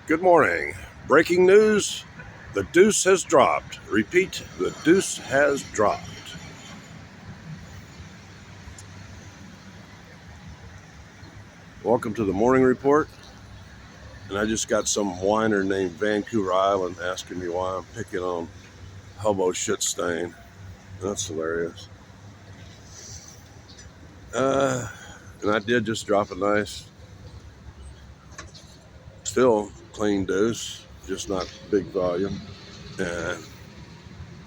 Good morning. Breaking news. The deuce has dropped. Repeat, the deuce has dropped. Welcome to the morning report. And I just got some whiner named Vancouver Island asking me why I'm picking on hobo shit stain. That's hilarious. And I did just drop a nice, still clean deuce, just not big volume. And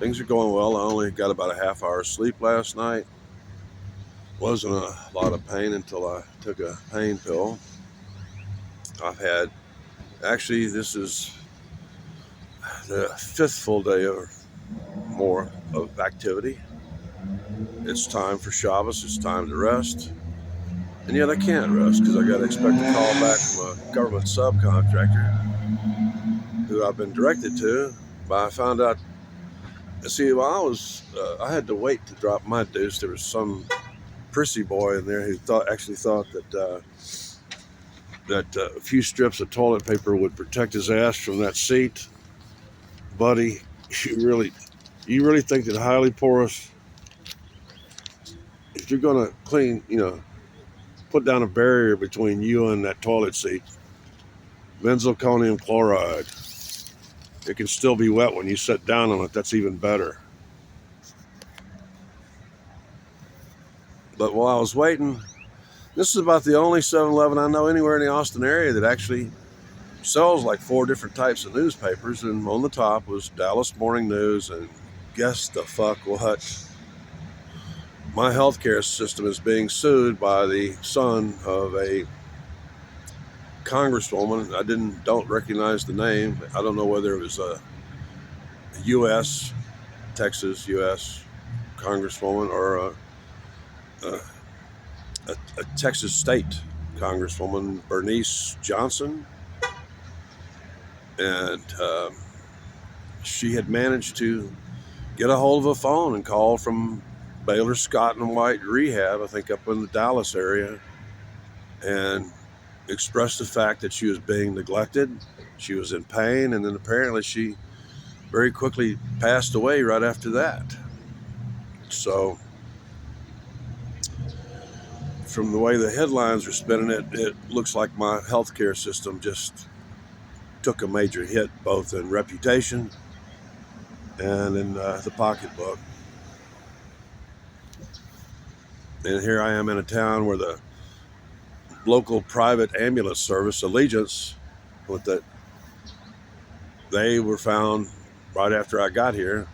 things are going well. I only got about a half hour sleep last night. Wasn't a lot of pain until I took a pain pill. I've had, actually, this is the fifth full day or more of activity. It's time for Shabbos. It's time to rest. And yet I can't rest because I got to expect a call back from a government subcontractor who I've been directed to. But I found out, see, while I had to wait to drop my deuce. There was some prissy boy in there who actually thought that a few strips of toilet paper would protect his ass from that seat. Buddy, you really think that highly porous, if you're going to clean, put down a barrier between you and that toilet seat, benzalkonium chloride, it can still be wet when you sit down on it. That's even better. But while I was waiting, this is about the only 7-Eleven I know anywhere in the Austin area that actually sells like 4 different types of newspapers. And on the top was Dallas Morning News. And guess the fuck what? My healthcare system is being sued by the son of a congresswoman. I don't recognize the name. I don't know whether it was a U.S. Texas U.S. congresswoman or a Texas state congresswoman, Bernice Johnson, and she had managed to get a hold of a phone and call from Baylor Scott and White Rehab, I think up in the Dallas area, and expressed the fact that she was being neglected. She was in pain, and then apparently she very quickly passed away right after that. So, from the way the headlines are spinning it looks like my healthcare system just took a major hit, both in reputation and in the pocketbook. And here I am in a town where the local private ambulance service, Negligence, they were found right after I got here.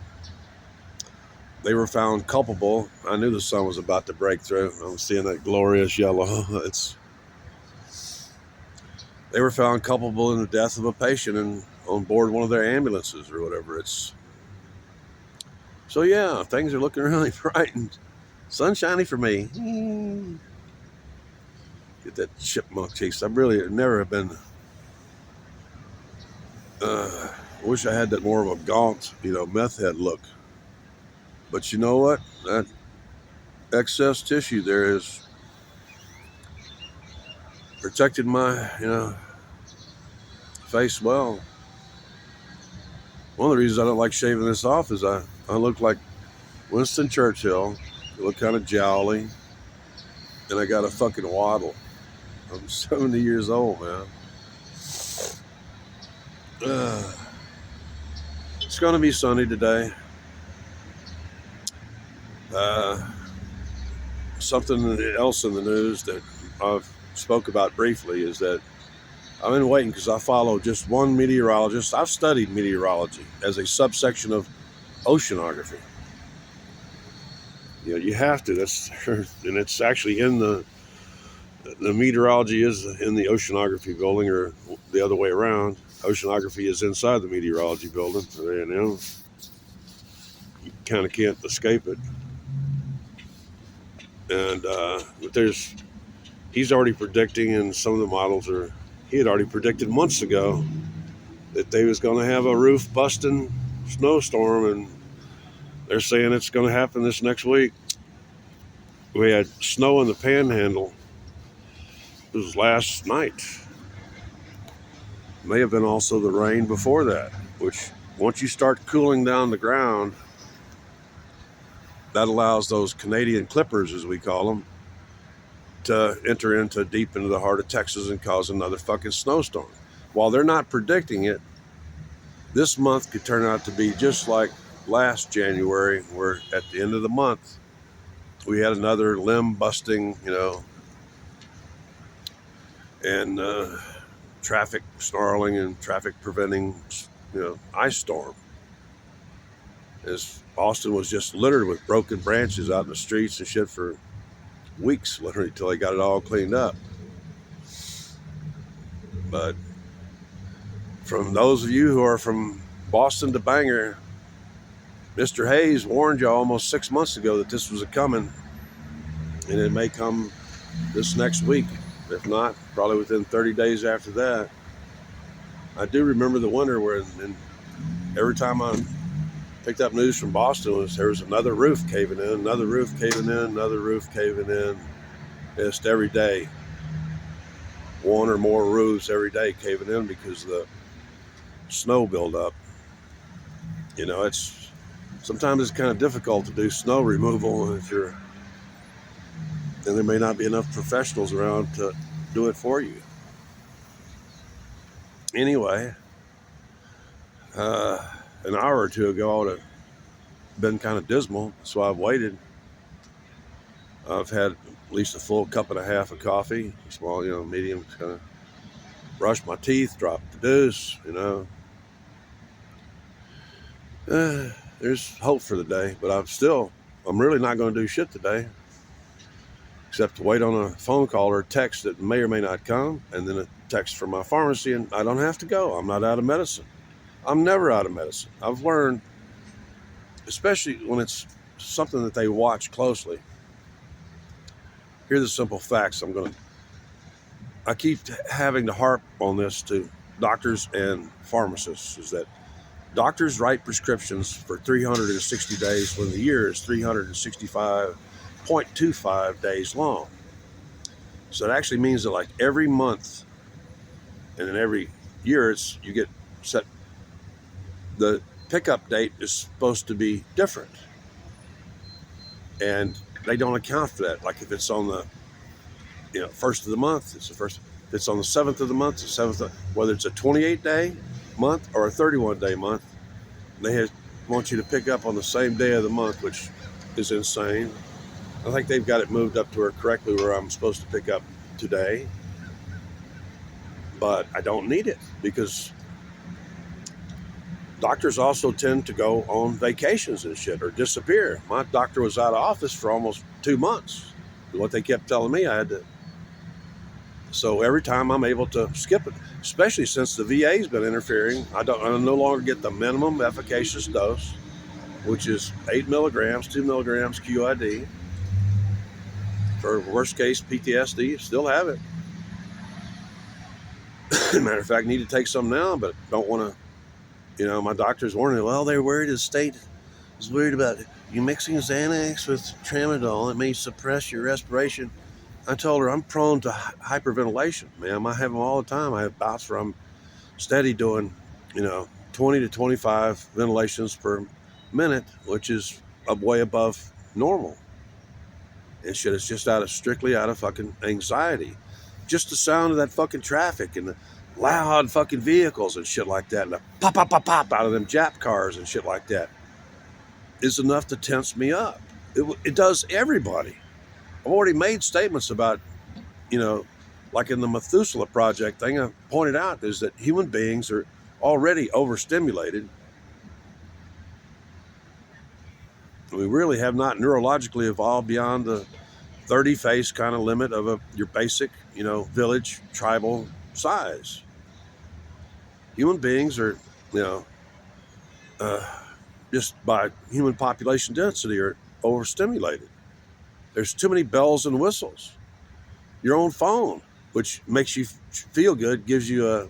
They were found culpable. I knew the sun was about to break through. I'm seeing that glorious yellow. They were found culpable in the death of a patient and on board one of their ambulances or whatever. So yeah, things are looking really bright and sunshiny for me. Get that chipmunk cheeks. I really never have been. I wish I had that more of a gaunt, meth head look. But you know what? That excess tissue there has protected my, face well. One of the reasons I don't like shaving this off is I look like Winston Churchill. I look kind of jowly, and I got a fucking waddle. I'm 70 years old, man. It's going to be sunny today. Something else in the news that I've spoke about briefly is that I've been waiting because I follow just one meteorologist. I've studied meteorology as a subsection of oceanography. You have to. And it's actually in the meteorology is in the oceanography building, or the other way around. Oceanography is inside the meteorology building. You kind of can't escape it. And but he's already predicting, and some of the models he had already predicted months ago that they was going to have a roof busting snowstorm, and they're saying it's going to happen this next week. We had snow in the Panhandle. It was last night. May have been also the rain before that, which once you start cooling down the ground, that allows those Canadian clippers, as we call them, to enter into deep into the heart of Texas and cause another fucking snowstorm. While they're not predicting it, this month could turn out to be just like last January, where at the end of the month, we had another limb busting, and traffic snarling and traffic preventing, ice storm. As Austin was just littered with broken branches out in the streets and shit for weeks, literally, till they got it all cleaned up. But from those of you who are from Boston to Bangor, Mr. Hayes warned you almost 6 months ago that this was a coming, and it may come this next week. If not, probably within 30 days after that. I do remember the winter where every time I picked up news from Boston, there was another roof caving in, another roof caving in, another roof caving in. Just every day, one or more roofs every day caving in because the snow buildup. Sometimes it's kind of difficult to do snow removal and there may not be enough professionals around to do it for you. Anyway, an hour or two ago, I would have been kind of dismal, so I've waited. I've had at least a full cup and a half of coffee, small, medium, kind of brushed my teeth, dropped the deuce, There's hope for the day, but I'm really not going to do shit today, except to wait on a phone call or a text that may or may not come, and then a text from my pharmacy, and I don't have to go. I'm not out of medicine. I'm never out of medicine. I've learned, especially when it's something that they watch closely. Here are the simple facts. I keep having to harp on this to doctors and pharmacists, is that doctors write prescriptions for 360 days when the year is 365.25 days long. So it actually means that like every month and then every year you get set. The pickup date is supposed to be different. And they don't account for that. Like if it's on the first of the month, it's the first. If it's on the 7th of the month, it's the 7th. Whether it's a 28-day month or a 31-day month, they want you to pick up on the same day of the month, which is insane. I think they've got it moved up to where correctly where I'm supposed to pick up today. But I don't need it because doctors also tend to go on vacations and shit or disappear. My doctor was out of office for almost 2 months. What they kept telling me I had to. So every time I'm able to skip it, especially since the VA's been interfering, I no longer get the minimum efficacious dose, which is 8 milligrams, 2 milligrams QID. For worst case PTSD, still have it. Matter of fact, need to take some now, but don't want to. My doctor's warning me, well, they're worried the state is worried about you mixing Xanax with tramadol. It may suppress your respiration. I told her I'm prone to hyperventilation, ma'am. I have them all the time. I have bouts where I'm steady doing, 20 to 25 ventilations per minute, which is way above normal. And shit, it's just strictly out of fucking anxiety. Just the sound of that fucking traffic and the loud fucking vehicles and shit like that, and the pop, pop, pop, pop out of them Jap cars and shit like that is enough to tense me up. It does everybody. I've already made statements about, like in the Methuselah Project thing, I pointed out is that human beings are already overstimulated. We really have not neurologically evolved beyond the 30 face kind of limit of your basic, village, tribal size. Human beings are, just by human population density are overstimulated. There's too many bells and whistles. Your own phone, which makes you feel good, gives you a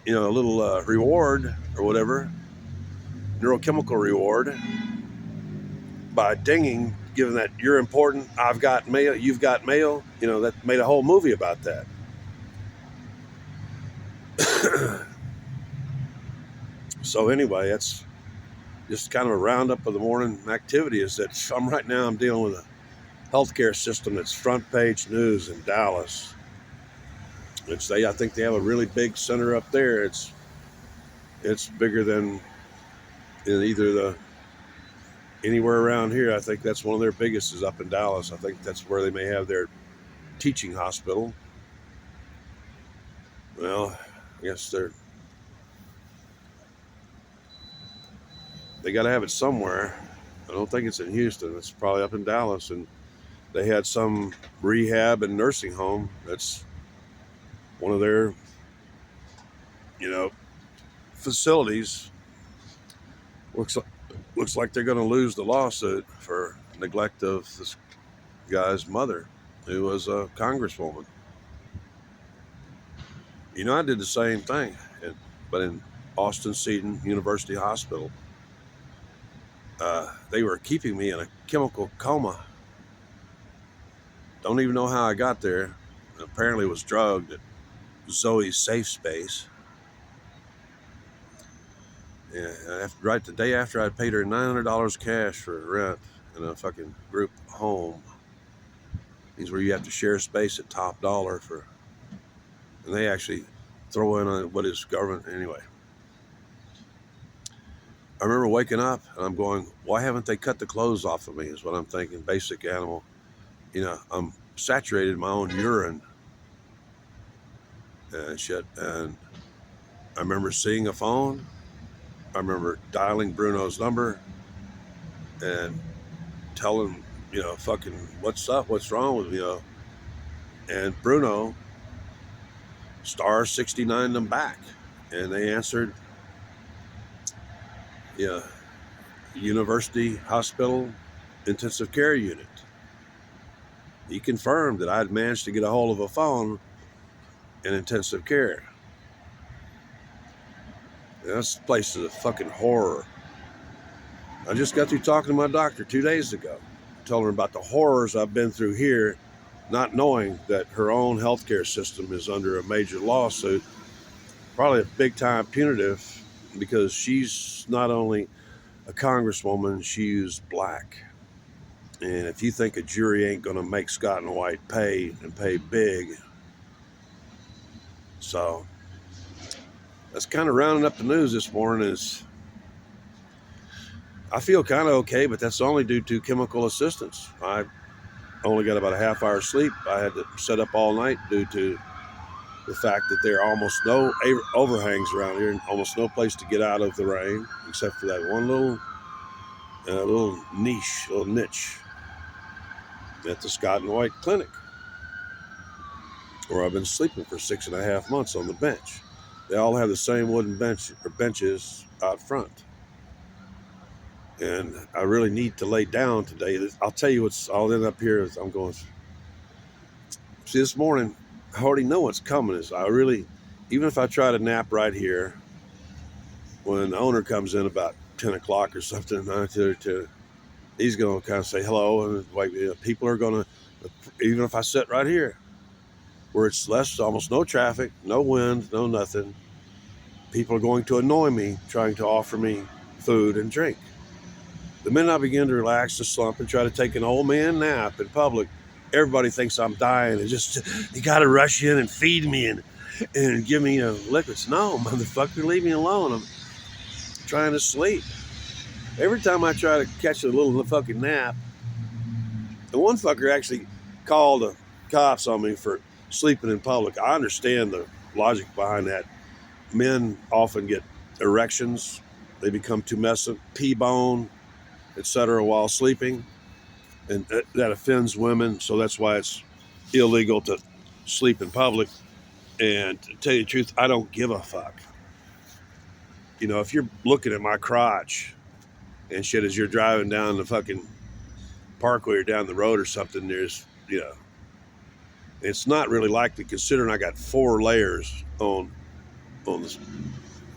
little reward or whatever, neurochemical reward by dinging, given that you're important, I've got mail, you've got mail, that made a whole movie about that. So anyway, that's just kind of a roundup of the morning activity. Is that I'm dealing with a healthcare system that's front page news in Dallas. I think they have a really big center up there. It's bigger than in either the anywhere around here. I think that's one of their biggest is up in Dallas. I think that's where they may have their teaching hospital. Well, I guess they got to have it somewhere. I don't think it's in Houston. It's probably up in Dallas, and they had some rehab and nursing home. That's one of their, facilities. Looks like they're going to lose the lawsuit for neglect of this guy's mother, who was a congresswoman. I did the same thing, but in Austin Seton University Hospital. They were keeping me in a chemical coma. Don't even know how I got there. Apparently was drugged at Zoe's Safe Space. Yeah, right the day after I'd paid her $900 cash for rent in a fucking group home. These where you have to share space at top dollar and they actually throw in on what is government anyway. I remember waking up and I'm going, why haven't they cut the clothes off of me? Is what I'm thinking. Basic animal. I'm saturated in my own urine and shit. And I remember seeing a phone. I remember dialing Bruno's number and telling, fucking, what's up? What's wrong with me? And Bruno star 69 them back. And they answered, University Hospital intensive care unit. He confirmed that I'd managed to get a hold of a phone in intensive care. This place is a fucking horror. I just got through talking to my doctor 2 days ago. I told her about the horrors I've been through here, not knowing that her own healthcare system is under a major lawsuit, probably a big time punitive, because she's not only a congresswoman, she's black. And if you think a jury ain't going to make Scott and White pay and pay big, so that's kind of rounding up the news this morning. I feel kind of okay, but that's only due to chemical assistance. I only got about a half hour sleep. I had to set up all night due to the fact that there are almost no overhangs around here and almost no place to get out of the rain except for that one little niche at the Scott and White Clinic, where I've been sleeping for 6.5 months on the bench. They all have the same wooden benches out front. And I really need to lay down today. I'll tell you I'll end up here. I'm going, see, this morning, I already know what's coming. Even if I try to nap right here, when the owner comes in about 10 o'clock or something, he's going to kind of say hello. And people are going to, even if I sit right here, where it's almost no traffic, no wind, no nothing, people are going to annoy me, trying to offer me food and drink. The minute I begin to relax the slump and try to take an old man nap in public, everybody thinks I'm dying. You got to rush in and feed me and give me liquids. No, motherfucker, leave me alone. I'm trying to sleep. Every time I try to catch a little fucking nap, the one fucker actually called the cops on me for sleeping in public. I understand the logic behind that. Men often get erections. They become tumescent, P-bone, etc. while sleeping, and that offends women. So that's why it's illegal to sleep in public. And to tell you the truth, I don't give a fuck. If you're looking at my crotch and shit as you're driving down the fucking parkway or down the road or something, it's not really likely, considering I got 4 layers on the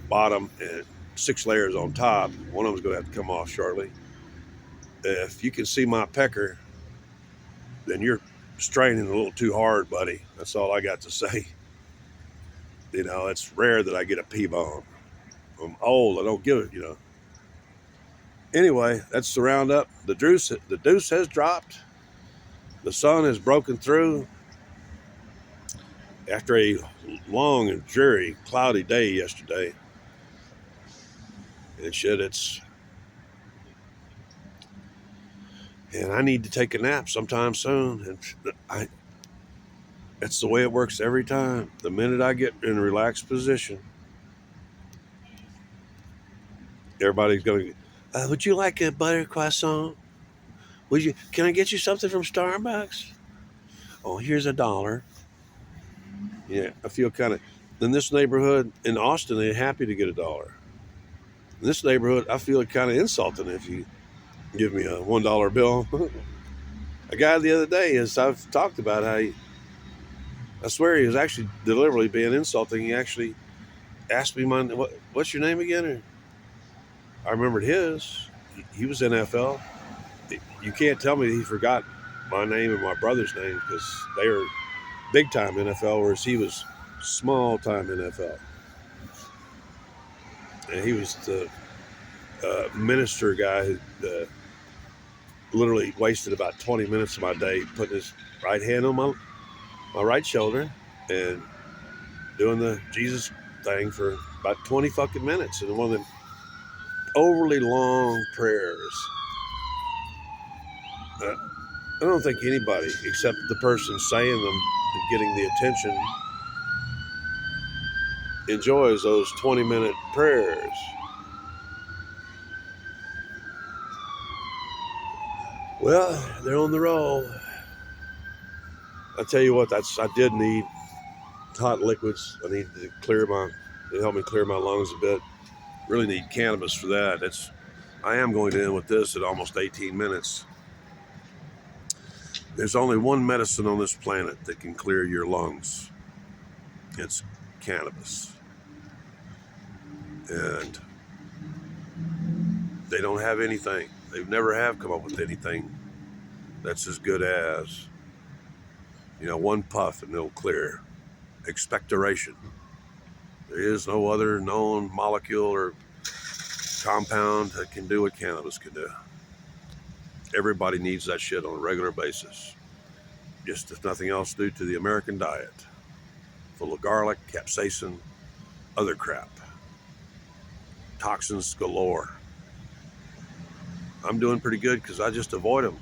bottom and 6 layers on top. One of them's going to have to come off shortly. If you can see my pecker, then you're straining a little too hard, buddy. That's all I got to say. You know, it's rare that I get a P-bomb. I'm old. I don't give it, you know. Anyway, that's the roundup. The deuce has dropped. The sun has broken through after a long and dreary, cloudy day yesterday. And shit, and I need to take a nap sometime soon. And it's the way it works every time. The minute I get in a relaxed position, everybody's going, would you like a butter croissant? Can I get you something from Starbucks? Oh, here's $1. Yeah, I feel kind of, in this neighborhood in Austin, they're happy to get $1. In this neighborhood, I feel kind of insulting if you give me a $1 bill. A guy the other day, as I've talked about, I swear he was actually deliberately being insulting. He actually asked me, what's your name again? Or, I remembered his. He was NFL. You can't tell me he forgot my name and my brother's name because they were big time NFL, whereas he was small time NFL. And he was the minister guy who literally wasted about 20 minutes of my day putting his right hand on my right shoulder and doing the Jesus thing for about 20 fucking minutes. And one of them overly long prayers. I don't think anybody except the person saying them and getting the attention enjoys those 20-minute prayers. Well, they're on the roll. I tell you what, I did need hot liquids. I need to help me clear my lungs a bit. Really need cannabis for that. I am going to end with this at almost 18 minutes. There's only one medicine on this planet that can clear your lungs. It's cannabis. And they don't have anything. They've never have come up with anything that's as good as, one puff and it'll clear. Expectoration. There is no other known molecule or compound that can do what cannabis can do. Everybody needs that shit on a regular basis. Just if nothing else due to the American diet. Full of garlic, capsaicin, other crap. Toxins galore. I'm doing pretty good because I just avoid them.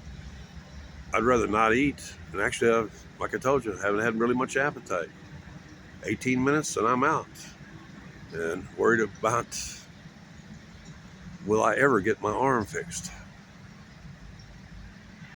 I'd rather not eat. And actually, like I told you, I haven't had really much appetite. 18 minutes and I'm out. And worried about, will I ever get my arm fixed?